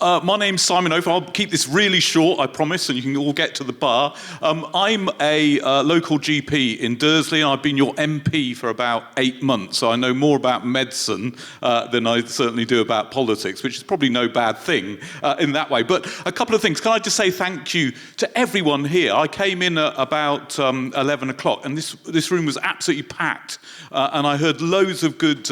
My name's Simon Opher. I'll keep this really short, I promise, and you can all get to the bar. I'm a local GP in Dursley, and I've been your MP for about 8 months, so I know more about medicine than I certainly do about politics, which is probably no bad thing in that way. But a couple of things. Can I just say thank you to everyone here? I came in at about 11 o'clock, and this room was absolutely packed, and I heard loads of good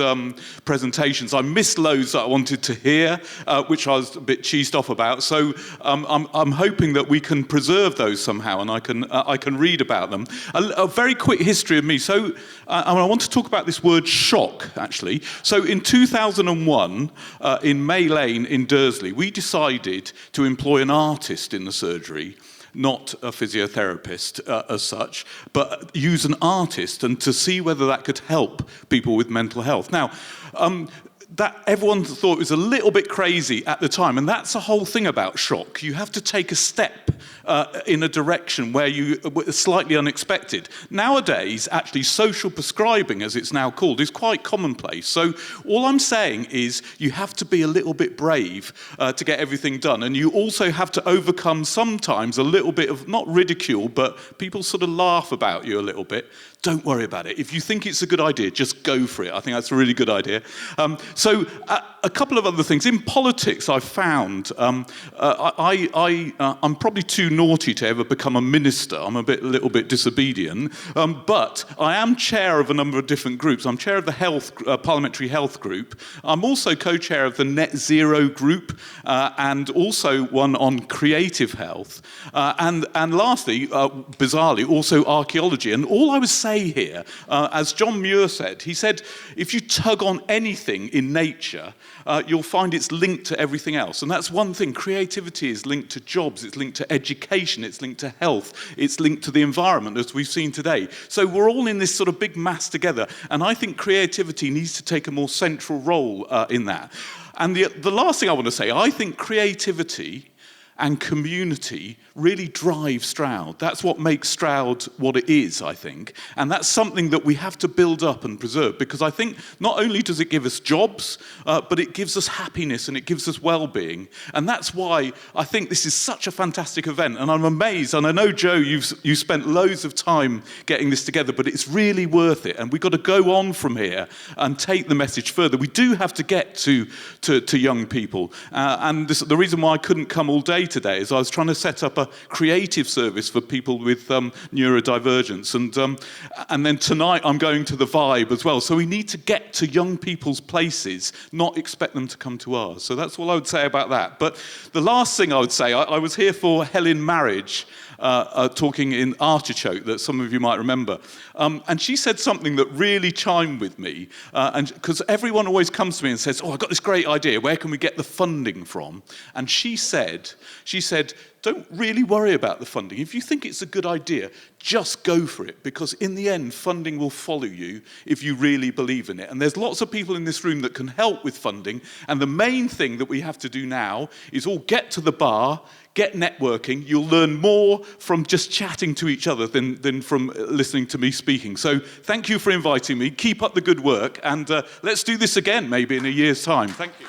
presentations. I missed loads that I wanted to hear, which I was a bit cheesed off about. So I'm hoping that we can preserve those somehow, and I can read about them. A very quick history of me. So I want to talk about this word shock, actually. So in 2001, in May Lane in Dursley, we decided to employ an artist in the surgery, not a physiotherapist as such, but use an artist and to see whether that could help people with mental health. Now, that everyone thought it was a little bit crazy at the time, and that's the whole thing about shock. You have to take a step in a direction where you were slightly unexpected. Nowadays, actually, social prescribing, as it's now called, is quite commonplace. So all I'm saying is you have to be a little bit brave to get everything done, and you also have to overcome sometimes a little bit of, not ridicule, but people sort of laugh about you a little bit. Don't worry about it. If you think it's a good idea, just go for it. I think that's a really good idea. So a couple of other things. In politics, I've found I'm probably too naughty to ever become a minister. I'm a little bit disobedient. But I am chair of a number of different groups. I'm chair of the Parliamentary Health Group. I'm also co-chair of the Net Zero Group and also one on creative health. And lastly, bizarrely, also archaeology. And all I would say here, as John Muir said, he said, if you tug on anything in nature, you'll find it's linked to everything else. And that's one thing. Creativity is linked to jobs, it's linked to education, it's linked to health, it's linked to the environment, as we've seen today. So we're all in this sort of big mass together. And I think creativity needs to take a more central role in that. And the last thing I want to say, I think creativity and community really drive Stroud. That's what makes Stroud what it is, I think. And that's something that we have to build up and preserve, because I think not only does it give us jobs, but it gives us happiness and it gives us well-being. And that's why I think this is such a fantastic event. And I'm amazed, and I know, Joe, you've spent loads of time getting this together, but it's really worth it. And we've got to go on from here and take the message further. We do have to get to young people. And the reason why I couldn't come all day today is I was trying to set up a creative service for people with neurodivergence, and then tonight I'm going to the Vibe as well. So we need to get to young people's places, not expect them to come to ours. So that's all I would say about that. But the last thing I would say, I was here for Helen Marriage, talking in Artichoke, that some of you might remember. And she said something that really chimed with me, and because everyone always comes to me and says, oh, I've got this great idea, where can we get the funding from? And she said, don't really worry about the funding. If you think it's a good idea, just go for it, because in the end, funding will follow you if you really believe in it. And there's lots of people in this room that can help with funding, and the main thing that we have to do now is all get to the bar, get networking. You'll learn more from just chatting to each other than from listening to me speaking. So thank you for inviting me. Keep up the good work, and let's do this again maybe in a year's time. Thank you.